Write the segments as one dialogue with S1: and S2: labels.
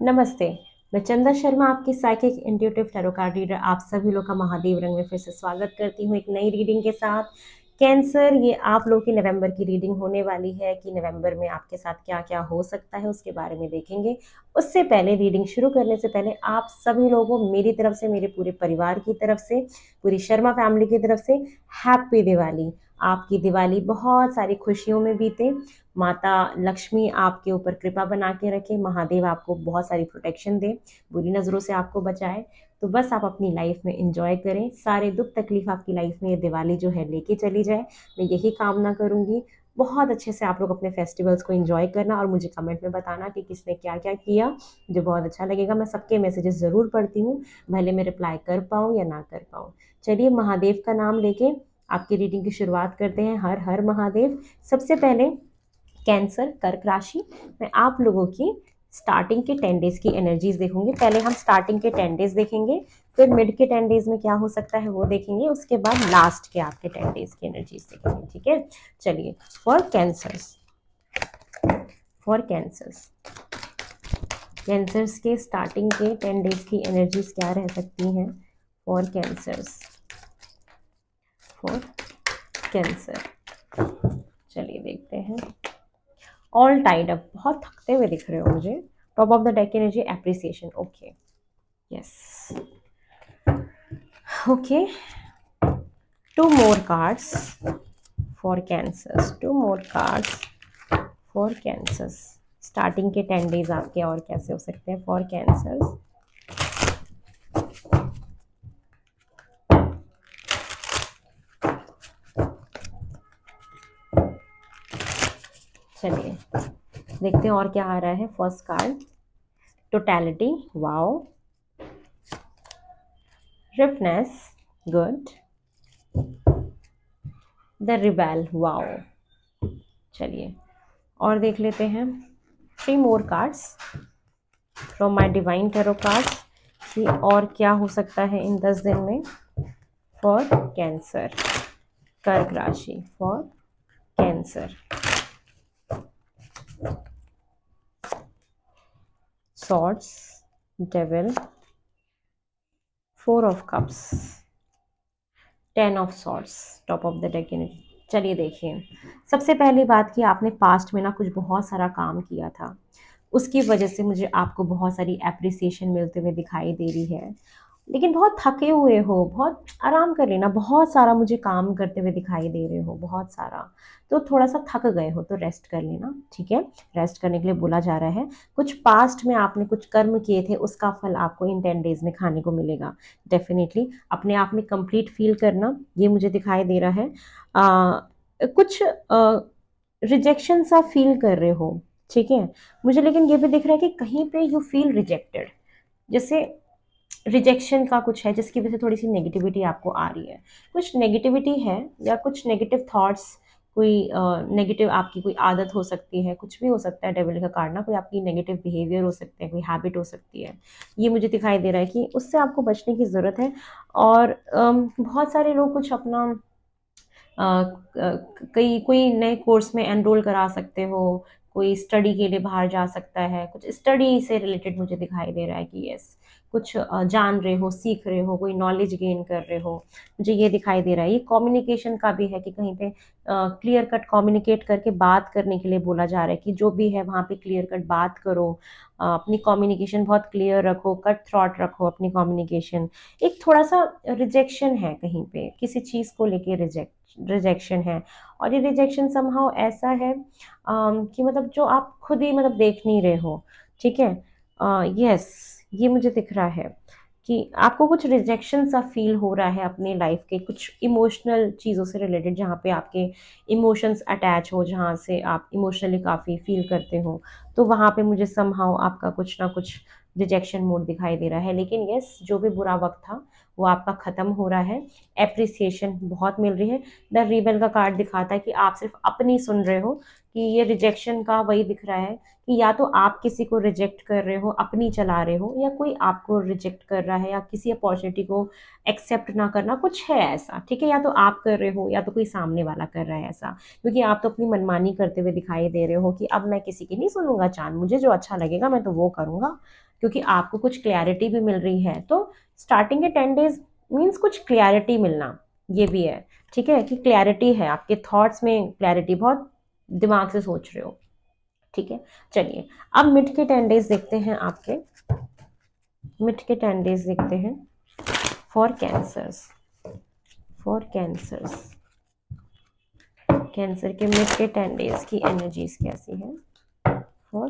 S1: नमस्ते। मैं चंदा शर्मा, आपकी psychic intuitive tarot card reader, आप सभी लोग का महादेव रंग में फिर से स्वागत करती हूँ एक नई रीडिंग के साथ। कैंसर, ये आप लोग की नवंबर की रीडिंग होने वाली है कि नवंबर में आपके साथ क्या-क्या हो सकता है, उसके बारे में देखेंगे। उससे पहले, रीडिंग शुरू करने से पहले आप सभी लोगों को मेरी तरफ से, मेरे पूरे परिवार की तरफ से, पूरी शर्मा फैमिली की तरफ से हैप्पी दिवाली। आपकी दिवाली बहुत सारी खुशियों में बीते। माता लक्ष्मी आपके ऊपर कृपा बना के रखे, महादेव आपको बहुत सारी प्रोटेक्शन दे, बुरी नज़रों से आपको बचाए। तो बस आप अपनी लाइफ में एंजॉय करें, सारे दुख तकलीफ आपकी लाइफ में ये दिवाली जो है लेके चली जाए, मैं यही कामना करूँगी। बहुत अच्छे से आप लोग अपने फेस्टिवल्स को एंजॉय करना और मुझे कमेंट में बताना कि किसने क्या क्या किया, मुझे बहुत अच्छा लगेगा। मैं सबके मैसेजेस ज़रूर पढ़ती हूँ, भले मैं रिप्लाई कर पाऊँ या ना कर पाऊँ। चलिए, महादेव का नाम लेके आपकी रीडिंग की शुरुआत करते हैं। हर हर महादेव। सबसे पहले कैंसर कर्क राशि में आप लोगों की स्टार्टिंग के 10 डेज की एनर्जीज देखूंगी। पहले हम स्टार्टिंग के 10 डेज देखेंगे, फिर मिड के 10 डेज में क्या हो सकता है वो देखेंगे, उसके बाद लास्ट के आपके 10 डेज की एनर्जीज देखेंगे। ठीक है, चलिए। For cancers, for cancers cancers के स्टार्टिंग के 10 डेज की एनर्जीज क्या रह सकती हैं फॉर कैंसर्स, फॉर कैंसर। चलिए देखते हैं। ऑल टाइड अप, बहुत थकते हुए दिख रहे हो मुझे। Top of the deck energy appreciation, okay, yes, okay. Two more cards for Cancers, two more cards for Cancers. Starting के 10 डेज आपके और कैसे हो सकते हैं फॉर कैंसर्स। चलिए देखते हैं और क्या आ रहा है। First card totality, wow. रिफनेस, गुड। The rebel, wow. चलिए और देख लेते हैं। 3 more cards from my divine tarot cards कि और क्या हो सकता है इन 10 दिन में फॉर कैंसर, कर्क राशि, for cancer. Swords, devil, 4 of cups, 10 of swords, top of the deck energy. चलिए देखिए, सबसे पहली बात कि आपने पास्ट में ना कुछ बहुत सारा काम किया था, उसकी वजह से मुझे आपको बहुत सारी एप्रिसिएशन मिलते हुए दिखाई दे रही है। लेकिन बहुत थके हुए हो, बहुत आराम कर लेना, बहुत सारा मुझे काम करते हुए दिखाई दे रहे हो, बहुत सारा। तो थोड़ा सा थक गए हो तो रेस्ट कर लेना, ठीक है। रेस्ट करने के लिए बोला जा रहा है। कुछ पास्ट में आपने कुछ कर्म किए थे, उसका फल आपको इन 10 डेज में खाने को मिलेगा। डेफिनेटली अपने आप में कंप्लीट फील करना, ये मुझे दिखाई दे रहा है। कुछ रिजेक्शन सा फील कर रहे हो, ठीक है। मुझे लेकिन ये भी दिख रहा है कि कहीं पे यू फील रिजेक्टेड, जैसे रिजेक्शन का कुछ है जिसकी वजह से थोड़ी सी नेगेटिविटी आपको आ रही है। कुछ नेगेटिविटी है या कुछ नेगेटिव थॉट्स, कोई नेगेटिव आपकी कोई आदत हो सकती है, कुछ भी हो सकता है। डेविल का कार्ड ना, कोई आपकी नेगेटिव बिहेवियर हो सकते हैं, कोई हैबिट हो सकती है। ये मुझे दिखाई दे रहा है कि उससे आपको बचने की ज़रूरत है। और बहुत सारे लोग कुछ अपना कई कोई नए कोर्स में एनरोल करा सकते हो, कोई स्टडी के लिए बाहर जा सकता है, कुछ स्टडी से रिलेटेड मुझे दिखाई दे रहा है कि यस, कुछ जान रहे हो, सीख रहे हो, कोई नॉलेज गेन कर रहे हो, मुझे ये दिखाई दे रहा है। ये कम्युनिकेशन का भी है कि कहीं पे क्लियर कट कम्युनिकेट करके बात करने के लिए बोला जा रहा है कि जो भी है वहाँ पे क्लियर कट बात करो। अपनी कम्युनिकेशन बहुत क्लियर रखो, कट थ्रॉट रखो अपनी कम्युनिकेशन। एक थोड़ा सा रिजेक्शन है कहीं पे, किसी चीज़ को लेके रिजेक्शन है। और ये रिजेक्शन समहाउ ऐसा है कि मतलब जो आप खुद ही मतलब देख नहीं रहे हो, ठीक है। यस, ये मुझे दिख रहा है कि आपको कुछ रिजेक्शन सा फील हो रहा है अपनी लाइफ के कुछ इमोशनल चीज़ों से रिलेटेड, जहाँ पे आपके इमोशंस अटैच हो, जहाँ से आप इमोशनली काफ़ी फील करते हो। तो वहाँ पे मुझे समहाउ आपका कुछ ना कुछ रिजेक्शन मोड दिखाई दे रहा है। लेकिन यस, जो भी बुरा वक्त था वो आपका ख़त्म हो रहा है। एप्रिसिएशन बहुत मिल रही है। द रिबेल का कार्ड दिखाता है कि आप सिर्फ अपनी सुन रहे हो, कि ये रिजेक्शन का वही दिख रहा है कि या तो आप किसी को रिजेक्ट कर रहे हो, अपनी चला रहे हो, या कोई आपको रिजेक्ट कर रहा है, या किसी अपॉर्चुनिटी को एक्सेप्ट ना करना, कुछ है ऐसा, ठीक है। या तो आप कर रहे हो या तो कोई सामने वाला कर रहा है ऐसा, क्योंकि आप तो अपनी मनमानी करते हुए दिखाई दे रहे हो कि अब मैं किसी की नहीं सुनूंगा, चांद मुझे जो अच्छा लगेगा मैं तो वो करूंगा। क्योंकि आपको कुछ क्लैरिटी भी मिल रही है। तो स्टार्टिंग के 10 डेज मीन्स कुछ क्लैरिटी मिलना, ये भी है, ठीक है, कि क्लैरिटी है आपके थॉट्स में, क्लैरिटी, बहुत दिमाग से सोच रहे हो, ठीक है। चलिए अब मिड के 10 डेज देखते हैं आपके, मिड के 10 डेज देखते हैं for cancers, for cancers, cancer के मिड के 10 डेज की एनर्जीज कैसी है फॉर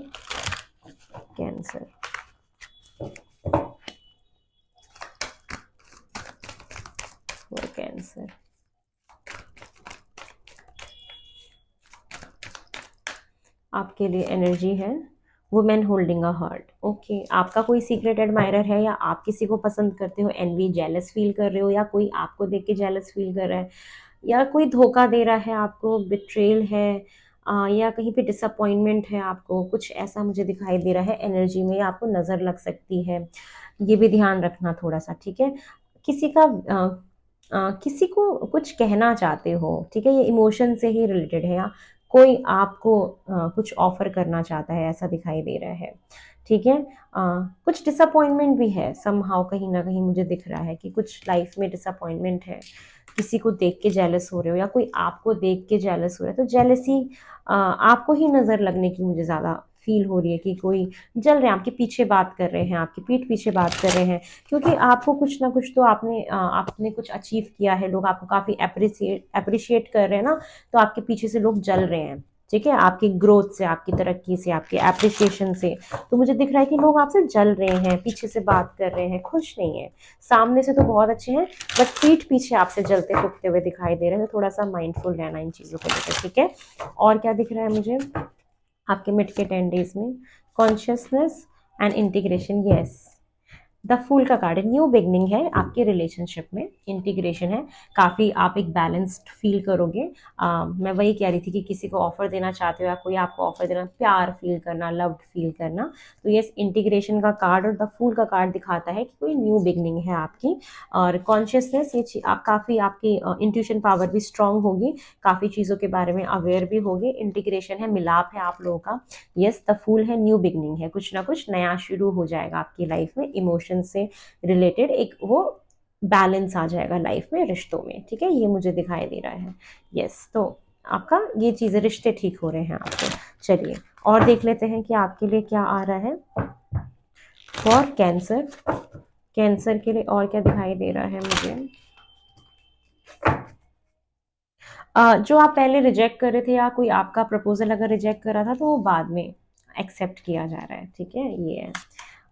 S1: कैंसर। फॉर कैंसर आपके लिए एनर्जी है women holding a heart. Okay, आपका कोई सीक्रेट एडमायरर है, या आप किसी को पसंद करते हो, एनवी, जेलस फील कर रहे हो, या कोई आपको देख के जेलस फील कर रहा है, या कोई धोखा दे रहा है आपको, बिट्रेल है, या कहीं पे डिसअपॉइंटमेंट है आपको, कुछ ऐसा मुझे दिखाई दे रहा है एनर्जी में, या आपको नज़र लग सकती है, ये भी ध्यान रखना थोड़ा सा, ठीक है। किसी का किसी को कुछ कहना चाहते हो, ठीक है, ये इमोशन से ही रिलेटेड है, या कोई आपको कुछ ऑफर करना चाहता है, ऐसा दिखाई दे रहा है, ठीक है। कुछ डिसअपॉइंटमेंट भी है समहाउ, कहीं ना कहीं मुझे दिख रहा है कि कुछ लाइफ में डिसअपॉइंटमेंट है, किसी को देख के जेलस हो रहे हो, या कोई आपको देख के जेलस हो रहा है, तो जेलसी आपको ही नज़र लगने की मुझे ज़्यादा फील हो रही है, कि कोई जल रहे हैं आपके पीछे, बात कर रहे हैं आपकी पीठ पीछे, बात कर रहे हैं, क्योंकि आपको कुछ ना कुछ तो आपने कुछ अचीव किया है, लोग आपको काफ़ी अप्रिशिएट कर रहे हैं ना, तो आपके पीछे से लोग जल रहे हैं, ठीक है, आपकी ग्रोथ से, आपकी तरक्की से, आपके एप्रिसिएशन से। तो मुझे दिख रहा है कि लोग आपसे जल रहे हैं, पीछे से बात कर रहे हैं, खुश नहीं है, सामने से तो बहुत अच्छे हैं बट पीठ पीछे आपसे जलते फूकते हुए दिखाई दे रहे हैं, तो थोड़ा सा माइंडफुल रहना इन चीज़ों को लेकर, ठीक है। और क्या दिख रहा है मुझे आपके मिड के 10 डेज में, consciousness and integration, yes, the fool का कार्ड है, न्यू बिगनिंग है आपके रिलेशनशिप में, इंटीग्रेशन है, काफ़ी आप एक बैलेंस्ड फील करोगे। मैं वही कह रही थी कि किसी को ऑफर देना चाहते हो, या कोई आपको ऑफर देना, प्यार फील करना, लव्ड फील करना, तो ये इंटीग्रेशन का कार्ड और द फूल का कार्ड दिखाता है कि कोई न्यू बिगनिंग है आपकी। और कॉन्शियसनेस, ये आप काफ़ी, आपकी इंट्यूशन पावर भी स्ट्रांग होगी, काफ़ी चीज़ों के बारे में अवेयर भी होगी, इंटीग्रेशन है, मिलाप है आप लोगों का, यस, द फूल है, न्यू बिगनिंग है, कुछ ना कुछ नया शुरू हो जाएगा आपकी लाइफ में, इमोशन से रिलेटेड एक वो बैलेंस आ जाएगा लाइफ में, रिश्तों में, ठीक है, ये मुझे दिखाई दे रहा है, यस। तो आपका ये चीज़ें, रिश्ते ठीक हो रहे हैं आपके। चलिए और देख लेते हैं कि आपके लिए क्या आ रहा है फॉर कैंसर, कैंसर के लिए और क्या दिखाई दे रहा है मुझे। जो आप पहले रिजेक्ट कर रहे थे, या कोई आपका प्रपोजल अगर रिजेक्ट कर रहा था, तो वो बाद में एक्सेप्ट किया जा रहा है, ठीक है, ये है।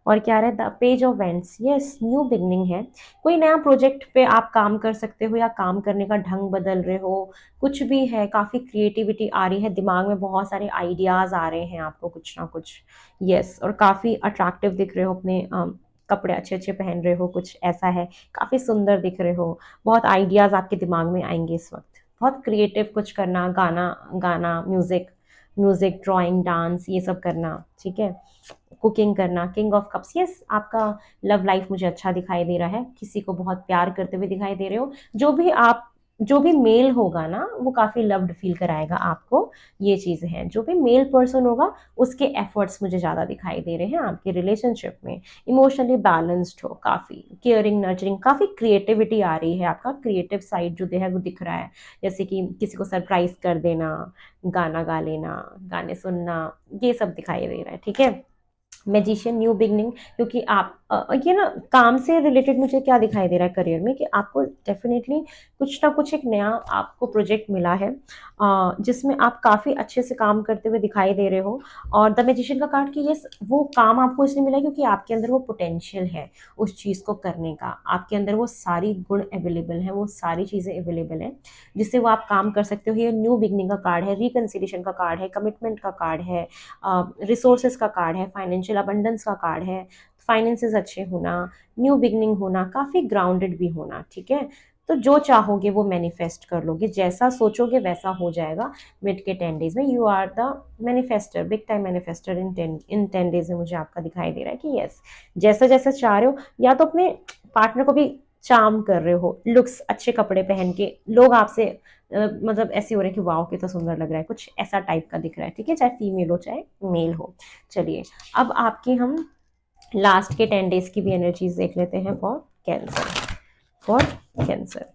S1: और क्या रहा है, the page of vents, yes, new beginning है, कोई नया प्रोजेक्ट पे आप काम कर सकते हो, या काम करने का ढंग बदल रहे हो, कुछ भी है, काफ़ी क्रिएटिविटी आ रही है, दिमाग में बहुत सारे आइडियाज़ आ रहे हैं आपको, कुछ ना कुछ, यस, और काफ़ी अट्रैक्टिव दिख रहे हो, अपने कपड़े अच्छे अच्छे पहन रहे हो, कुछ ऐसा है, काफ़ी सुंदर दिख रहे हो, बहुत आइडियाज़ आपके दिमाग में आएंगे इस वक्त, बहुत क्रिएटिव कुछ करना, गाना गाना, म्यूज़िक, म्यूज़िक, ड्राइंग, डांस, ये सब करना, ठीक है, कुकिंग करना, किंग ऑफ कप्स, यस, आपका लव लाइफ मुझे अच्छा दिखाई दे रहा है, किसी को बहुत प्यार करते हुए दिखाई दे रहे हो, जो भी मेल होगा ना, वो काफ़ी लव्ड फील कराएगा आपको, ये चीज़ें हैं, जो भी मेल पर्सन होगा उसके एफर्ट्स मुझे ज़्यादा दिखाई दे रहे हैं आपके रिलेशनशिप में, इमोशनली बैलेंस्ड हो, काफ़ी केयरिंग, नर्चरिंग, काफ़ी क्रिएटिविटी आ रही है, आपका क्रिएटिव साइड जो है वो दिख रहा है, जैसे कि किसी को सरप्राइज कर देना, गाना गा लेना, गाने सुनना, ये सब दिखाई दे रहा है, ठीक है। मैजिशियन, न्यू बिगनिंग, क्योंकि आप ये ना काम से रिलेटेड मुझे क्या दिखाई दे रहा है करियर में, कि आपको डेफिनेटली कुछ ना कुछ एक नया आपको प्रोजेक्ट मिला है, जिसमें आप काफ़ी अच्छे से काम करते हुए दिखाई दे रहे हो। और द मैजिशियन का कार्ड, कि ये वो काम आपको इसलिए मिला है क्योंकि आपके अंदर वो पोटेंशियल है उस चीज़ को करने का, आपके अंदर वो सारी गुण अवेलेबल हैं, वो सारी चीज़ें अवेलेबल हैं जिससे वो आप काम कर सकते हो। ये न्यू बिगनिंग का कार्ड है, रिकन्सिलिएशन का कार्ड है, कमिटमेंट का कार्ड है, रिसोर्सेज का कार्ड है, फाइनेंशियल अबंडेंस का कार्ड है, फाइनेंसेस अच्छे होना, न्यू बिगनिंग होना, काफ़ी ग्राउंडेड भी होना, ठीक है। तो जो चाहोगे वो मैनिफेस्ट कर लोगे, जैसा सोचोगे वैसा हो जाएगा। मिड के 10 डेज में you are the manifester, big time manifester in 10 days में मुझे आपका दिखाई दे रहा है कि यस, जैसा जैसा चाह रहे हो, या तो अपने पार्टनर को भी चार्म कर रहे हो, लुक्स, अच्छे कपड़े पहन के लोग आपसे मतलब ऐसे हो रहे हैं कि वाओ कितना सुंदर लग रहा है, कुछ ऐसा टाइप का दिख रहा है, ठीक है, चाहे फीमेल हो चाहे मेल हो। चलिए अब आपके हम लास्ट के 10 डेज की भी एनर्जीज देख लेते हैं for cancer.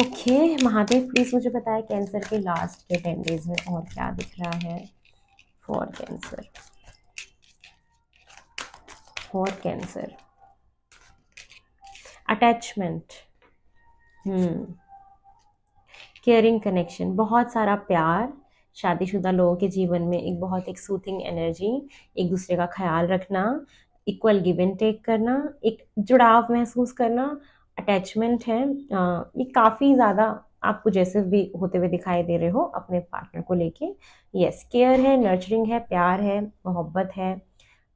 S1: Okay Mahadev please मुझे बताएं कैंसर के लास्ट के 10 डेज में और क्या दिख रहा है for cancer. For cancer attachment, caring connection, बहुत सारा प्यार, शादीशुदा लोगों के जीवन में एक बहुत एक सूथिंग एनर्जी, एक दूसरे का ख्याल रखना, इक्वल गिव एंड टेक करना, एक जुड़ाव महसूस करना, अटैचमेंट है। ये काफ़ी ज़्यादा आप पॉजेसिव भी होते हुए दिखाई दे रहे हो अपने पार्टनर को लेके। यस, केयर है, नर्चरिंग है, प्यार है, मोहब्बत है,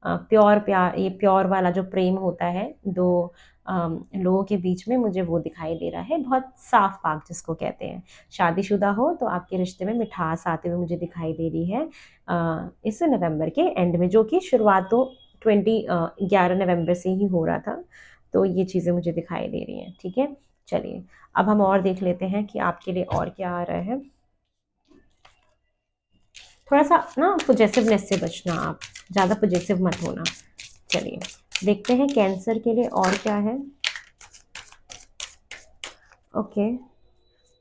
S1: प्योर प्यार, ये प्योर वाला जो प्रेम होता है दो लोगों के बीच में, मुझे वो दिखाई दे रहा है, बहुत साफ पाक जिसको कहते हैं। शादीशुदा हो तो आपके रिश्ते में मिठास आते हुए मुझे दिखाई दे रही है इस नवंबर के एंड में, जो कि शुरुआत तो 11 नवंबर से ही हो रहा था। तो ये चीज़ें मुझे दिखाई दे रही हैं। ठीक है, चलिए अब हम और देख लेते हैं कि आपके लिए और क्या आ रहा है। थोड़ा सा ना पॉजेसिवनेस से बचना, आप ज़्यादा पॉजेसिव मत होना। चलिए देखते हैं कैंसर के लिए और क्या है। ओके,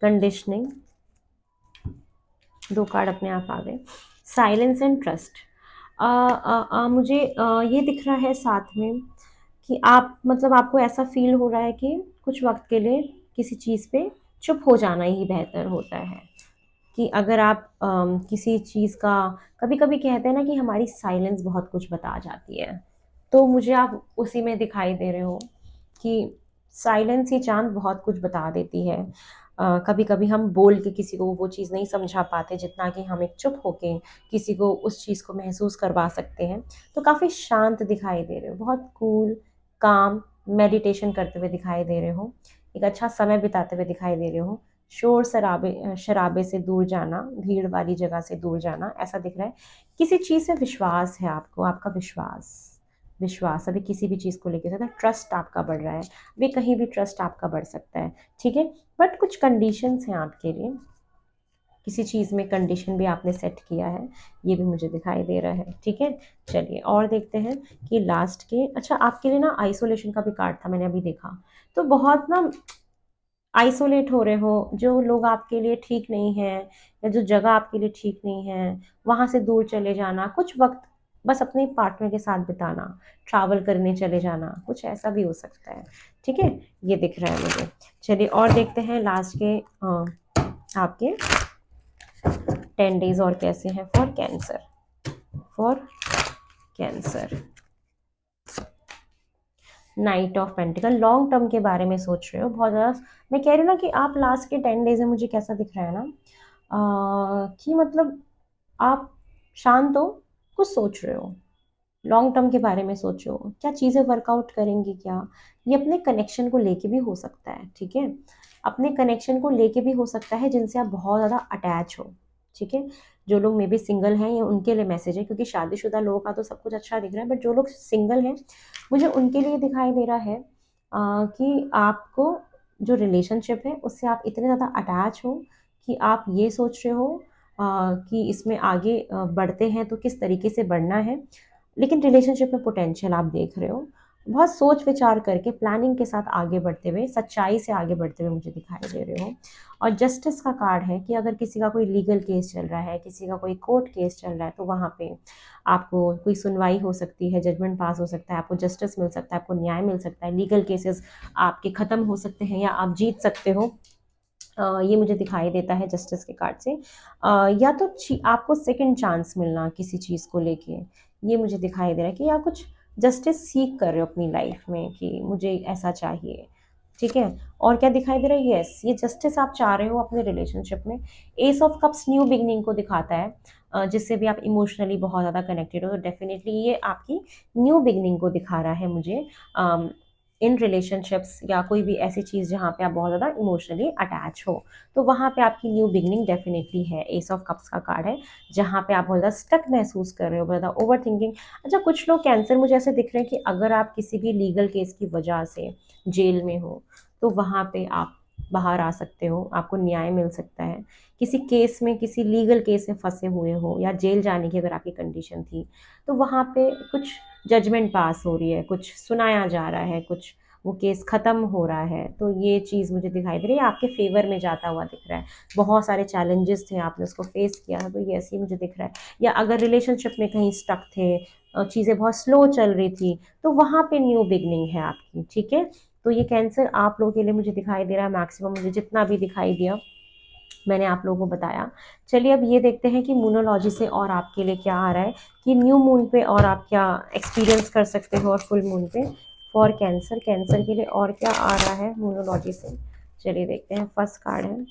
S1: कंडीशनिंग, 2 कार्ड अपने आप आ गए। साइलेंस एंड ट्रस्ट, मुझे ये दिख रहा है साथ में कि आप मतलब आपको ऐसा फील हो रहा है कि कुछ वक्त के लिए किसी चीज़ पे चुप हो जाना ही बेहतर होता है। कि अगर आप किसी चीज़ का, कभी कभी कहते हैं ना कि हमारी साइलेंस बहुत कुछ बता जाती है, तो मुझे आप उसी में दिखाई दे रहे हो कि साइलेंस ही चांद बहुत कुछ बता देती है। कभी कभी हम बोल के किसी को वो चीज़ नहीं समझा पाते जितना कि हम एक चुप होके किसी को उस चीज़ को महसूस करवा सकते हैं। तो काफ़ी शांत दिखाई दे रहे हो, बहुत कूल काम, मेडिटेशन करते हुए दिखाई दे रहे हो, एक अच्छा समय बिताते हुए दिखाई दे रहे हो, शोर शराबे शराबे से दूर जाना, भीड़ वाली जगह से दूर जाना, ऐसा दिख रहा है। किसी चीज़ से विश्वास है आपको, आपका विश्वास, विश्वास अभी किसी भी चीज़ को लेकर ट्रस्ट आपका बढ़ रहा है, अभी कहीं भी ट्रस्ट आपका बढ़ सकता है। ठीक है, बट कुछ कंडीशंस हैं आपके लिए, किसी चीज़ में कंडीशन भी आपने सेट किया है, ये भी मुझे दिखाई दे रहा है। ठीक है, चलिए और देखते हैं कि लास्ट के, अच्छा आपके लिए ना आइसोलेशन का भी कार्ड था, मैंने अभी देखा। तो बहुत ना आइसोलेट हो रहे हो, जो लोग आपके लिए ठीक नहीं है या जो जगह आपके लिए ठीक नहीं है, वहाँ से दूर चले जाना, कुछ वक्त बस अपने पार्टनर के साथ बिताना, ट्रैवल करने चले जाना, कुछ ऐसा भी हो सकता है। ठीक है, ये दिख रहा है मुझे। चलिए और देखते हैं लास्ट के आपके 10 डेज और कैसे हैं for cancer. For cancer, night of pentacle, long term के बारे में सोच रहे हो बहुत ज़्यादा। मैं कह रही हूँ ना कि आप लास्ट के 10 डेज में मुझे कैसा दिख रहा है ना, कि मतलब आप शांत हो, कुछ सोच रहे हो, लॉन्ग टर्म के बारे में सोचो, क्या चीज़ें वर्कआउट करेंगी क्या। ये अपने कनेक्शन को लेके भी हो सकता है। ठीक है, अपने कनेक्शन को लेके भी हो सकता है जिनसे आप बहुत ज़्यादा अटैच हो। ठीक है, जो लोग मे बी सिंगल हैं ये उनके लिए मैसेज है, क्योंकि शादीशुदा लोगों का तो सब कुछ अच्छा दिख रहा है, बट जो लोग सिंगल हैं मुझे उनके लिए दिखाई दे रहा है कि आपको जो रिलेशनशिप है उससे आप इतने ज़्यादा अटैच हो कि आप ये सोच रहे हो कि इसमें आगे बढ़ते हैं तो किस तरीके से बढ़ना है। लेकिन रिलेशनशिप में पोटेंशियल आप देख रहे हो, बहुत सोच विचार करके प्लानिंग के साथ आगे बढ़ते हुए, सच्चाई से आगे बढ़ते हुए मुझे दिखाई दे रहे हो। और जस्टिस का कार्ड है कि अगर किसी का कोई लीगल केस चल रहा है, किसी का कोई कोर्ट केस चल रहा है, तो वहाँ पे आपको कोई सुनवाई हो सकती है, जजमेंट पास हो सकता है, आपको जस्टिस मिल सकता है, आपको न्याय मिल सकता है, लीगल केसेस आपके ख़त्म हो सकते हैं या आप जीत सकते हो। ये मुझे दिखाई देता है जस्टिस के कार्ड से। या तो आपको सेकंड चांस मिलना किसी चीज़ को लेके, ये मुझे दिखाई दे रहा है कि आप कुछ जस्टिस सीख कर रहे हो अपनी लाइफ में कि मुझे ऐसा चाहिए। ठीक है, और क्या दिखाई दे रहा है, यस ये जस्टिस आप चाह रहे हो अपने रिलेशनशिप में। S of cups new beginning को दिखाता है, जिससे भी आप इमोशनली बहुत ज़्यादा कनेक्टेड हो, तो डेफिनेटली ये आपकी न्यू बिगनिंग को दिखा रहा है मुझे इन रिलेशनशिप्स, या कोई भी ऐसी चीज़ जहाँ पे आप बहुत ज़्यादा इमोशनली अटैच हो, तो वहाँ पे आपकी न्यू बिगनिंग डेफिनेटली है। एस ऑफ कप्स का कार्ड है, जहाँ पे आप बहुत ज़्यादा स्टक महसूस कर रहे हो, बहुत ज़्यादा ओवर थिंकिंग। अच्छा कुछ लोग कैंसर मुझे ऐसे दिख रहे हैं कि अगर आप किसी भी लीगल केस की वजह से जेल में हो, तो वहाँ पे आप बाहर आ सकते हो, आपको न्याय मिल सकता है। किसी केस में, किसी लीगल केस में फंसे हुए हो या जेल जाने की अगर आपकी कंडीशन थी, तो वहाँ पे कुछ जजमेंट पास हो रही है, कुछ सुनाया जा रहा है, कुछ वो केस ख़त्म हो रहा है, तो ये चीज़ मुझे दिखाई दे रही है, आपके फेवर में जाता हुआ दिख रहा है। बहुत सारे चैलेंजेस थे, आपने उसको फेस किया है, तो ये ऐसे ही मुझे दिख रहा है। या अगर रिलेशनशिप में कहीं स्टक थे, चीज़ें बहुत स्लो चल रही थी, तो वहाँ पे न्यू बिगनिंग है आपकी, ठीक है। तो ये कैंसर आप लोगों के लिए मुझे दिखाई दे रहा है, मैक्सिमम मुझे जितना भी दिखाई दिया मैंने आप लोगों को बताया। चलिए अब ये देखते हैं कि मूनोलॉजी से और आपके लिए क्या आ रहा है, कि न्यू मून पे और आप क्या एक्सपीरियंस कर सकते हो, और फुल मून पे फॉर कैंसर, कैंसर के लिए और क्या आ रहा है मूनोलॉजी से। चलिए देखते हैं, फर्स्ट कार्ड है,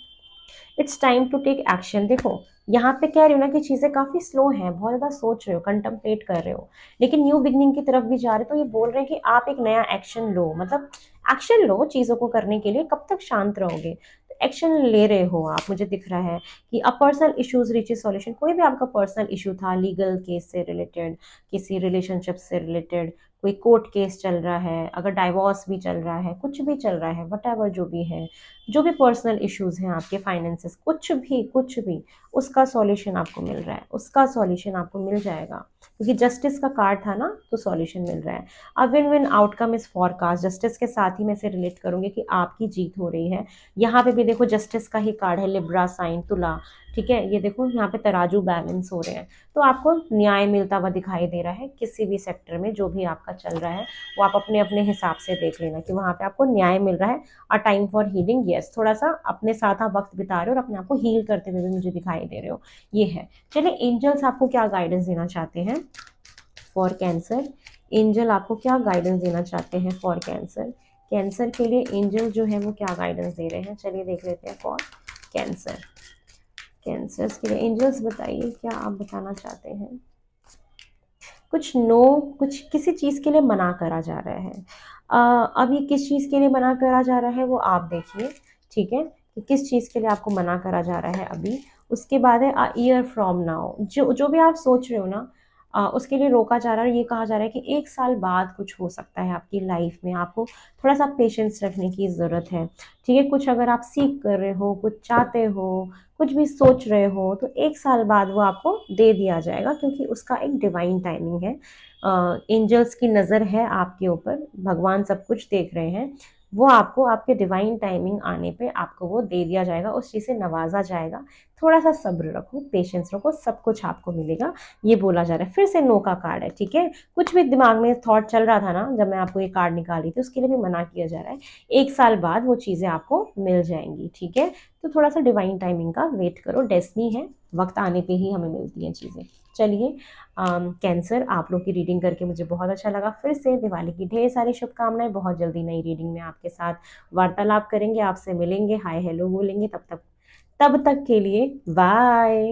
S1: it's time to take action. देखो यहाँ पे कह रही हो ना कि चीज़ें काफ़ी स्लो हैं, बहुत ज़्यादा सोच रहे हो, कंटम्पलेट कर रहे हो, लेकिन न्यू बिगनिंग की तरफ भी जा रहे हो, तो ये बोल रहे हैं कि आप एक नया एक्शन लो, मतलब एक्शन लो चीज़ों को करने के लिए। कब तक शांत रहोगे, एक्शन ले रहे हो आप, मुझे दिख रहा है कि a personal issues reaches solution. कोई भी आपका पर्सनल इशू था, लीगल केस से रिलेटेड, किसी रिलेशनशिप से रिलेटेड, कोई कोर्ट केस चल रहा है, अगर डाइवोर्स भी चल रहा है, कुछ भी चल रहा है, वट एवर जो भी है, जो भी पर्सनल इश्यूज हैं आपके, फाइनेंसेस, कुछ भी उसका सॉल्यूशन आपको मिल रहा है, उसका सॉल्यूशन आपको मिल जाएगा, क्योंकि जस्टिस का कार्ड था ना, तो सॉल्यूशन मिल रहा है। अब win win outcome is forecast, justice के साथ ही मैं इसे रिलेट करूंगी कि आपकी जीत हो रही है। यहाँ पे भी देखो जस्टिस का ही कार्ड है, लिब्रा साइन, तुला, ठीक है। ये देखो यहाँ पे तराजू बैलेंस हो रहे हैं, तो आपको न्याय मिलता हुआ दिखाई दे रहा है। किसी भी सेक्टर में जो भी आपका चल रहा है, वो आप अपने अपने हिसाब से देख लेना कि वहाँ पे आपको न्याय मिल रहा है। A time for healing, yes, थोड़ा सा अपने साथ आप वक्त बिता रहे हो और अपने आप को हील करते हुए भी मुझे दिखाई दे रहे हो, ये है। चलिए एंजल्स आपको क्या गाइडेंस देना चाहते हैं फॉर कैंसर, एंजल आपको क्या गाइडेंस देना चाहते हैं फॉर कैंसर, कैंसर के लिए एंजल जो है वो क्या गाइडेंस दे रहे हैं, चलिए देख लेते हैं फॉर कैंसर। कैंसर्स के लिए एंजल्स बताइए क्या आप बताना चाहते हैं। कुछ नो, कुछ किसी चीज़ के लिए मना करा जा रहा है। अब ये किस चीज़ के लिए मना करा जा रहा है वो आप देखिए, ठीक है, कि किस चीज़ के लिए आपको मना करा जा रहा है अभी। उसके बाद है अ ईयर फ्रॉम नाउ, जो जो भी आप सोच रहे हो ना, उसके लिए रोका जा रहा है। ये कहा जा रहा है कि 1 साल बाद कुछ हो सकता है आपकी लाइफ में, आपको थोड़ा-सा पेशेंस रखने की ज़रूरत है, ठीक है। कुछ अगर आप सीख कर रहे हो, कुछ चाहते हो, कुछ भी सोच रहे हो, तो 1 साल बाद वो आपको दे दिया जाएगा, क्योंकि उसका एक डिवाइन टाइमिंग है। एंजल्स की नज़र है आपके ऊपर, भगवान सब कुछ देख रहे हैं। वो आपको आपके डिवाइन टाइमिंग आने पे आपको वो दे दिया जाएगा, उस चीज़ से नवाज़ा जाएगा। थोड़ा-सा सब्र रखो, पेशेंस रखो, सब कुछ आपको मिलेगा, ये बोला जा रहा है। फिर से नो का कार्ड है, ठीक है। कुछ भी दिमाग में थॉट चल रहा था ना, जब मैं आपको ये कार्ड निकाली थी, उसके लिए भी मना किया जा रहा है। 1 साल बाद वो चीज़ें आपको मिल जाएँगी, ठीक है। तो थोड़ा-सा डिवाइन टाइमिंग का वेट करो, डेस्टिनी है, वक़्त आने पे ही हमें मिलती हैं चीज़ें। चलिए कैंसर, आप लोग की रीडिंग करके मुझे बहुत अच्छा लगा। फिर से दिवाली की ढेर सारी शुभकामनाएँ। बहुत जल्दी नई रीडिंग में आपके साथ वार्तालाप करेंगे, आपसे मिलेंगे, हाय हेलो बोलेंगे। तब तक के लिए बाय।